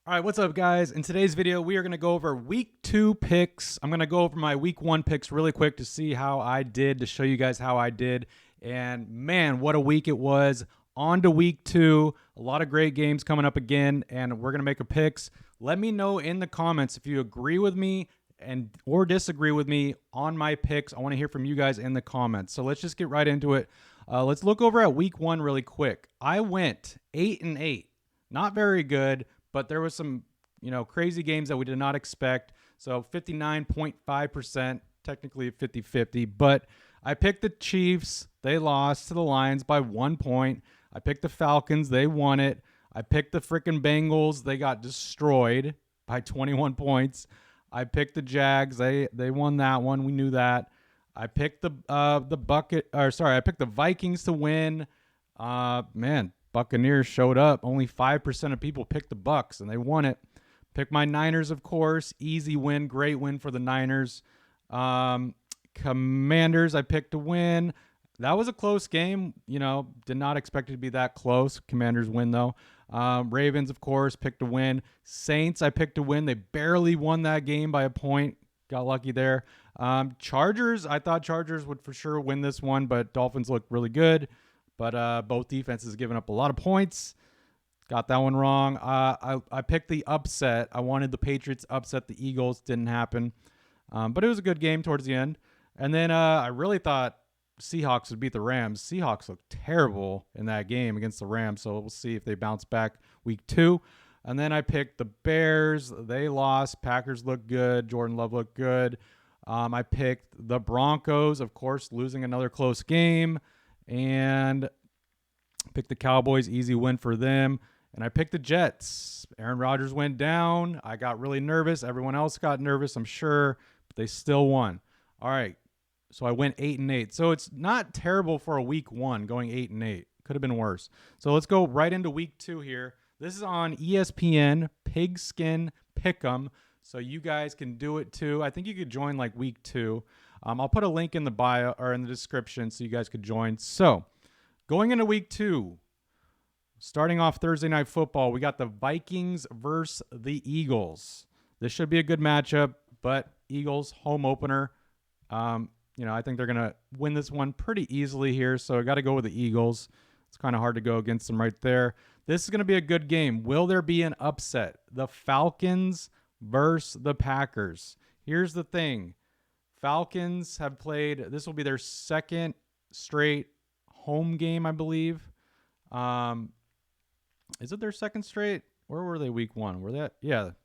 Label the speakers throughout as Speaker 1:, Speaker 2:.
Speaker 1: All right, what's up, guys? In today's video, we are going to go over week 2 picks. I'm going to go over my week 1 picks really quick to see how I did, to show you guys how I did. And man, what a week it was. On to week 2. A lot of great games coming up again, and we're going to make a picks. Let me know in the comments if you agree with me or disagree with me on my picks. I want to hear from you guys in the comments. So let's just get right into it. Let's look over at week 1 really quick. I went 8-8. Not very good, but there was some, crazy games that we did not expect. So 59.5%, technically 50-50. But I picked the Chiefs. They lost to the Lions by 1 point. I picked the Falcons. They won it. I picked the freaking Bengals. They got destroyed by 21 points. I picked the Jags. They won that one. We knew that. I picked I picked the Vikings to win. Buccaneers showed up. Only 5% of people picked the Bucs, and they won it. Picked my Niners, of course. Easy win. Great win for the Niners. Commanders, I picked to win. That was a close game. Did not expect it to be that close. Commanders win, though. Ravens, of course, picked to win. Saints, I picked to win. They barely won that game by a point. Got lucky there. Chargers, I thought Chargers would for sure win this one, but Dolphins looked really good. But both defenses giving up a lot of points. Got that one wrong. I picked the upset. I wanted the Patriots upset the Eagles. Didn't happen. But it was a good game towards the end. And then I really thought Seahawks would beat the Rams. Seahawks looked terrible in that game against the Rams. So we'll see if they bounce back week 2. And then I picked the Bears. They lost. Packers looked good. Jordan Love looked good. I picked the Broncos, of course, losing another close game. And picked the Cowboys, easy win for them. And I picked the Jets. Aaron Rodgers went down. I got really nervous. Everyone else got nervous, I'm sure, but they still won. All right, so I went 8-8. So it's not terrible for a week 1 going 8-8. Could have been worse. So let's go right into week 2 here. This is on ESPN, Pigskin Pick'em. So you guys can do it too. I think you could join like week 2. I'll put a link in the bio or in the description so you guys could join. So, going into week 2, starting off Thursday Night Football, we got the Vikings versus the Eagles. This should be a good matchup, but Eagles home opener. I think they're gonna win this one pretty easily here. So I got to go with the Eagles. It's kind of hard to go against them right there. This is gonna be a good game. Will there be an upset? The Falcons versus the Packers. Here's the thing. Falcons have played, this will be their second straight home game, I believe. Is it their second straight? Where were they week 1?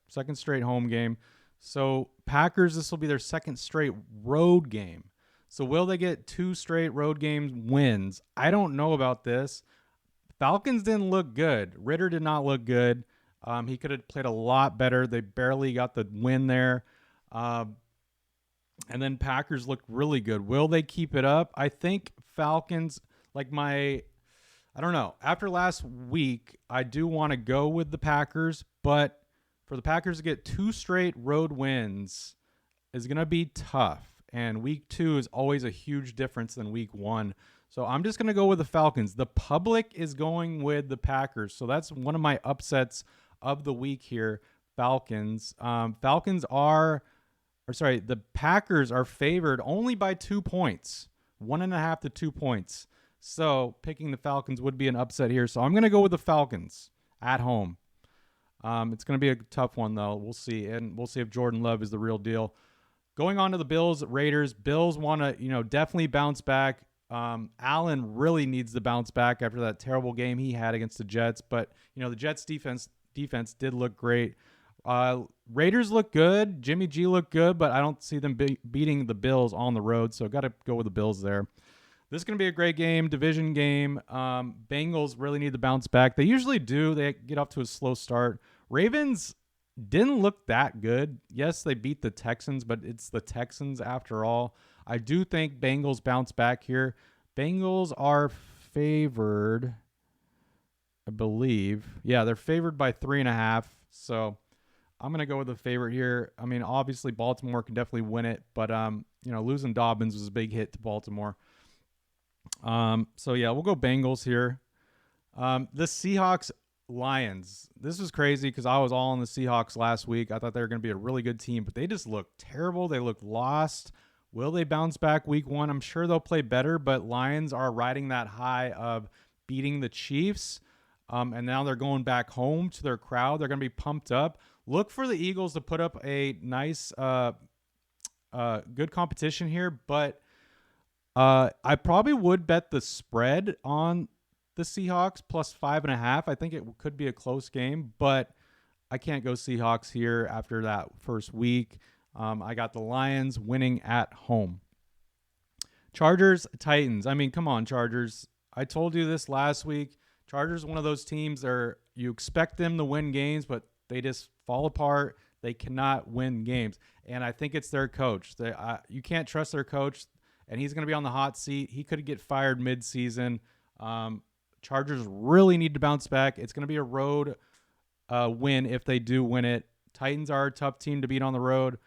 Speaker 1: Second straight home game. So Packers, this will be their second straight road game. So will they get 2 straight road games wins? I don't know about this. Falcons didn't look good. Ritter did not look good. He could have played a lot better. They barely got the win there. And then Packers looked really good. Will they keep it up? I think Falcons, I don't know. After last week, I do want to go with the Packers, but for the Packers to get 2 straight road wins is going to be tough. And week 2 is always a huge difference than week 1. So I'm just going to go with the Falcons. The public is going with the Packers. So that's one of my upsets of the week here. Falcons. The Packers are favored only by 2 points, 1.5 to 2 points. So picking the Falcons would be an upset here. So I'm going to go with the Falcons at home. It's going to be a tough one, though. We'll see. And we'll see if Jordan Love is the real deal. Going on to the Bills, Raiders. Bills want to, definitely bounce back. Allen really needs to bounce back after that terrible game he had against the Jets. But, the Jets defense did look great. Raiders look good. Jimmy G looked good, but I don't see them beating the Bills on the road, so got to go with the Bills there. This is going to be a great game, division game. Bengals really need to bounce back. They usually do. They get off to a slow start. Ravens didn't look that good. Yes, they beat the Texans, but it's the Texans after all. I do think Bengals bounce back here. Bengals are favored, I believe. Yeah, they're favored by 3.5, so I'm going to go with the favorite here. I mean, obviously, Baltimore can definitely win it, but, losing Dobbins was a big hit to Baltimore. So, yeah, we'll go Bengals here. The Seahawks Lions. This was crazy because I was all on the Seahawks last week. I thought they were going to be a really good team, but they just looked terrible. They looked lost. Will they bounce back week one? I'm sure they'll play better, but Lions are riding that high of beating the Chiefs. And now they're going back home to their crowd. They're going to be pumped up. Look for the Eagles to put up a nice, good competition here, but I probably would bet the spread on the Seahawks plus 5.5. I think it could be a close game, but I can't go Seahawks here after that first week. I got the Lions winning at home. Chargers, Titans. I mean, come on, Chargers. I told you this last week. Chargers, one of those teams you expect them to win games, but they just fall apart. They cannot win games. And I think it's their coach. You can't trust their coach, and he's going to be on the hot seat. He could get fired mid-season. Chargers really need to bounce back. It's going to be a road win if they do win it. Titans are a tough team to beat on the road.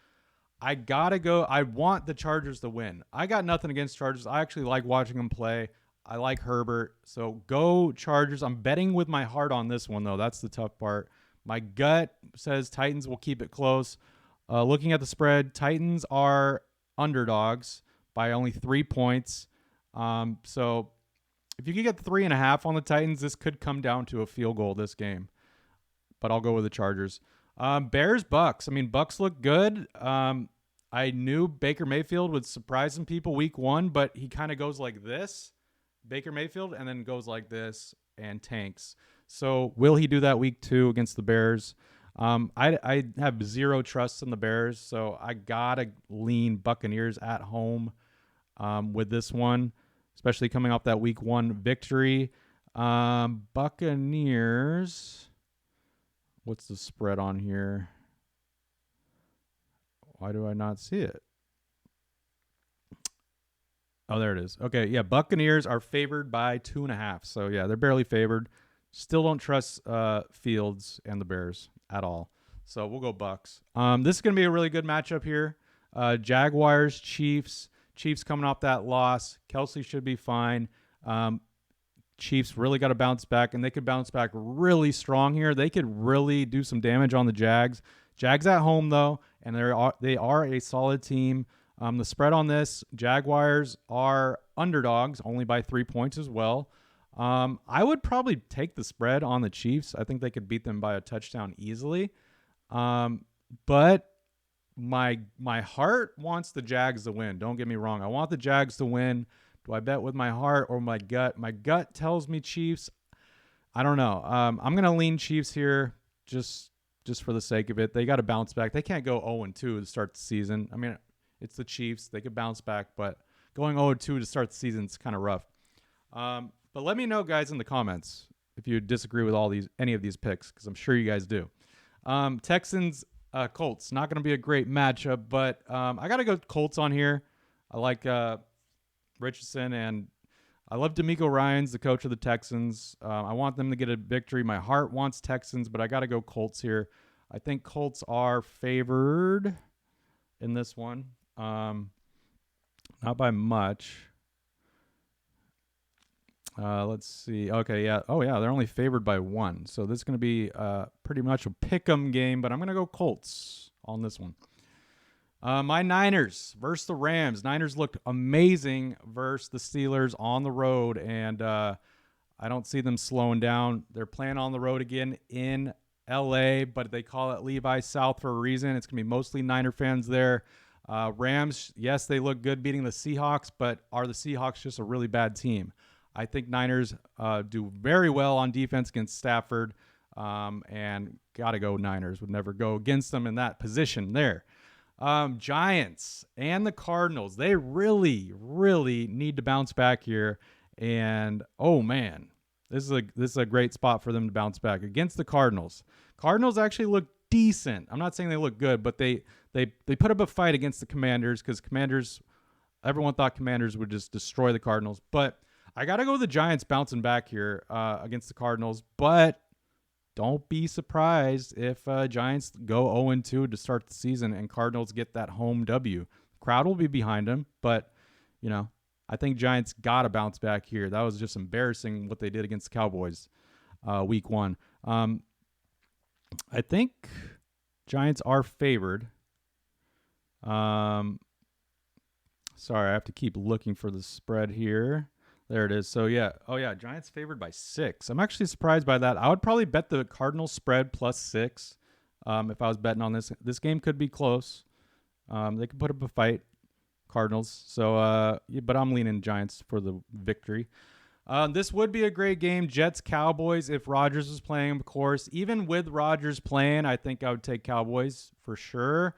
Speaker 1: I got to go. I want the Chargers to win. I got nothing against Chargers. I actually like watching them play. I like Herbert. So go Chargers. I'm betting with my heart on this one, though. That's the tough part. My gut says Titans will keep it close. Looking at the spread, Titans are underdogs by only 3 points. So if you could get 3.5 on the Titans, this could come down to a field goal this game. But I'll go with the Chargers. Bears, Bucks. I mean, Bucks look good. I knew Baker Mayfield would surprise some people week one, but he kind of goes like this, Baker Mayfield, and then goes like this and tanks. So will he do that week two against the Bears? I have zero trust in the Bears, so I got to lean Buccaneers at home with this one, especially coming off that week one victory. Buccaneers, what's the spread on here? Why do I not see it? Oh, there it is. Okay, yeah, Buccaneers are favored by 2.5. So, yeah, they're barely favored. Still don't trust Fields and the Bears at all. So we'll go Bucks. This is going to be a really good matchup here. Jaguars, Chiefs. Chiefs coming off that loss. Kelsey should be fine. Chiefs really got to bounce back, and they could bounce back really strong here. They could really do some damage on the Jags. Jags at home, though, and they are a solid team. The spread on this, Jaguars are underdogs, only by 3 points as well. I would probably take the spread on the Chiefs. I think they could beat them by a touchdown easily. But my heart wants the Jags to win. Don't get me wrong. I want the Jags to win. Do I bet with my heart or my gut? My gut tells me Chiefs. I don't know. I'm going to lean Chiefs here just for the sake of it. They got to bounce back. They can't go 0-2 to start the season. I mean, it's the Chiefs. They could bounce back, but going 0-2 to start the season is kind of rough. But let me know, guys, in the comments if you disagree with any of these picks, because I'm sure you guys do. Texans, Colts. Not going to be a great matchup, but I got to go Colts on here. I like Richardson, and I love DeMeco Ryans, the coach of the Texans. I want them to get a victory. My heart wants Texans, but I got to go Colts here. I think Colts are favored in this one. Not by much. Let's see. Okay, yeah. Oh, yeah, they're only favored by 1. So this is going to be pretty much a pick-em game, but I'm going to go Colts on this one. My Niners versus the Rams. Niners looked amazing versus the Steelers on the road, and I don't see them slowing down. They're playing on the road again in L.A., but they call it Levi South for a reason. It's going to be mostly Niner fans there. Rams, yes, they look good beating the Seahawks, but are the Seahawks just a really bad team? I think Niners do very well on defense against Stafford, and got to go Niners. Would never go against them in that position there. Giants and the Cardinals, they really, really need to bounce back here. And, oh, man, this is a great spot for them to bounce back against the Cardinals. Cardinals actually look decent. I'm not saying they look good, but they put up a fight against the Commanders because everyone thought Commanders would just destroy the Cardinals. But I got to go with the Giants bouncing back here against the Cardinals, but don't be surprised if Giants go 0-2 to start the season and Cardinals get that home W. Crowd will be behind them, but, I think Giants got to bounce back here. That was just embarrassing what they did against the Cowboys week one. I think Giants are favored. Sorry, I have to keep looking for the spread here. There it is. So yeah, Giants favored by 6. I'm actually surprised by that. I would probably bet the Cardinals spread plus 6 if I was betting on this. This game could be close. They could put up a fight, Cardinals. So, but I'm leaning Giants for the victory. This would be a great game. Jets Cowboys if Rodgers was playing, of course. Even with Rodgers playing, I think I would take Cowboys for sure.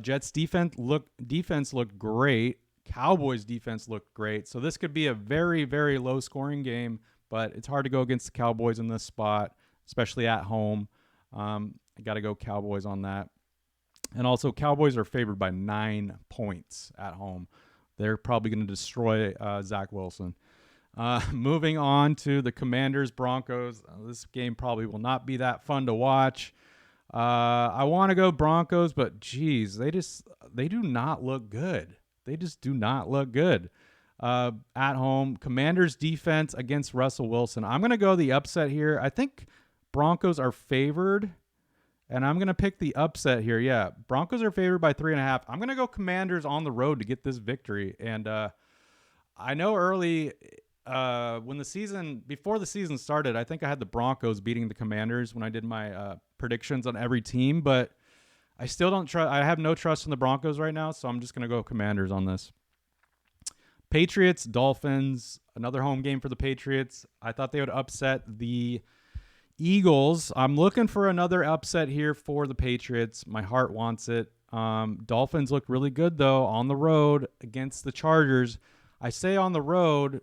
Speaker 1: Jets defense looked great. Cowboys defense looked great. So this could be a very, very low scoring game, but it's hard to go against the Cowboys in this spot, especially at home. I got to go Cowboys on that. And also, Cowboys are favored by 9 points at home. They're probably going to destroy Zach Wilson. Moving on to the Commanders Broncos. This game probably will not be that fun to watch. I want to go Broncos, but geez, they do not look good. They just do not look good at home. Commanders defense against Russell Wilson. I'm going to go the upset here. I think Broncos are favored, and I'm going to pick the upset here. Yeah, Broncos are favored by 3.5. I'm going to go Commanders on the road to get this victory. And I know early before the season started, I think I had the Broncos beating the Commanders when I did my predictions on every team, but I still don't trust. I have no trust in the Broncos right now, so I'm just going to go Commanders on this. Patriots, Dolphins, another home game for the Patriots. I thought they would upset the Eagles. I'm looking for another upset here for the Patriots. My heart wants it. Dolphins look really good, though, on the road against the Chargers. I say on the road,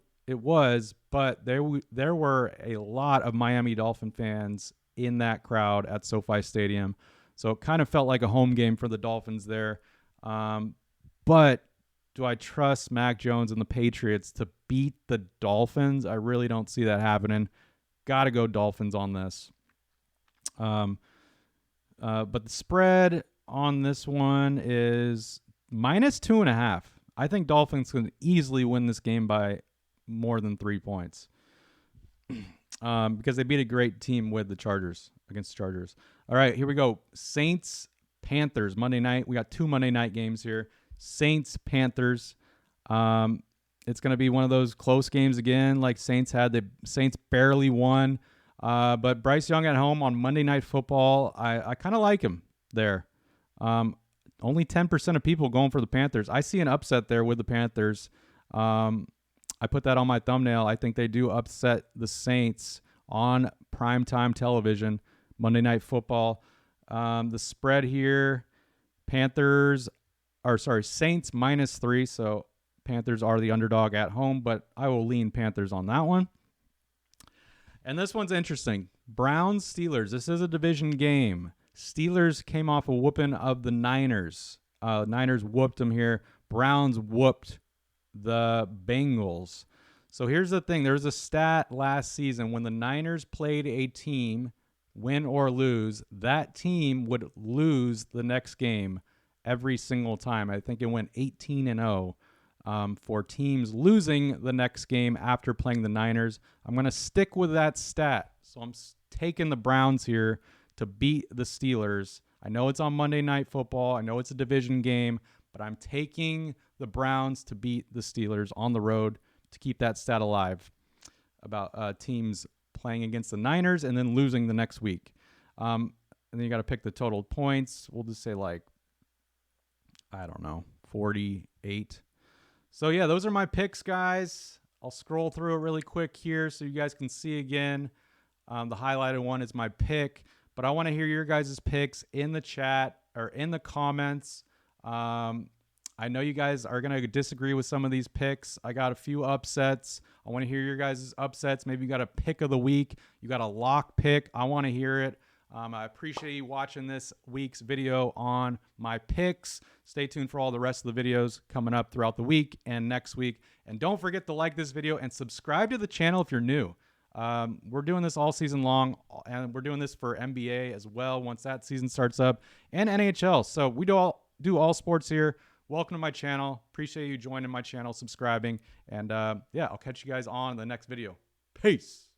Speaker 1: but there were a lot of Miami Dolphin fans in that crowd at SoFi Stadium. So it kind of felt like a home game for the Dolphins there. But do I trust Mac Jones and the Patriots to beat the Dolphins? I really don't see that happening. Got to go Dolphins on this. But the spread on this one is -2.5. I think Dolphins can easily win this game by more than 3 points. Because they beat a great team with the Chargers, against the Chargers. All right, here we go. Saints, Panthers, Monday night. We got 2 Monday night games here. Saints, Panthers. It's going to be one of those close games again like Saints had. The Saints barely won. But Bryce Young at home on Monday Night Football, I kind of like him there. Only 10% of people going for the Panthers. I see an upset there with the Panthers. I put that on my thumbnail. I think they do upset the Saints on primetime television, Monday Night Football. The spread here, Saints -3. So Panthers are the underdog at home, but I will lean Panthers on that one. And this one's interesting. Browns, Steelers. This is a division game. Steelers came off a whooping of the Niners. Niners whooped them here. Browns whooped the Bengals. So here's the thing. There's a stat last season when the Niners played a team, win or lose, that team would lose the next game every single time. I think it went 18-0 for teams losing the next game after playing the Niners. I'm going to stick with that stat. So I'm taking the Browns here to beat the Steelers. I know it's on Monday Night Football. I know it's a division game, but I'm taking the Browns to beat the Steelers on the road to keep that stat alive about teams playing against the Niners and then losing the next week. And then you got to pick the total points. We'll just say 48. So yeah, those are my picks, guys. I'll scroll through it really quick here so you guys can see again. The highlighted one is my pick, but I want to hear your guys' picks in the chat or in the comments. I know you guys are going to disagree with some of these picks. I got a few upsets. I want to hear your guys' upsets. Maybe you got a pick of the week. You got a lock pick. I want to hear it. I appreciate you watching this week's video on my picks. Stay tuned for all the rest of the videos coming up throughout the week and next week. And don't forget to like this video and subscribe to the channel if you're new. We're doing this all season long, and we're doing this for NBA as well once that season starts up, and NHL. So we do all sports here. Welcome to my channel. Appreciate you joining my channel, subscribing, and I'll catch you guys on the next video. Peace.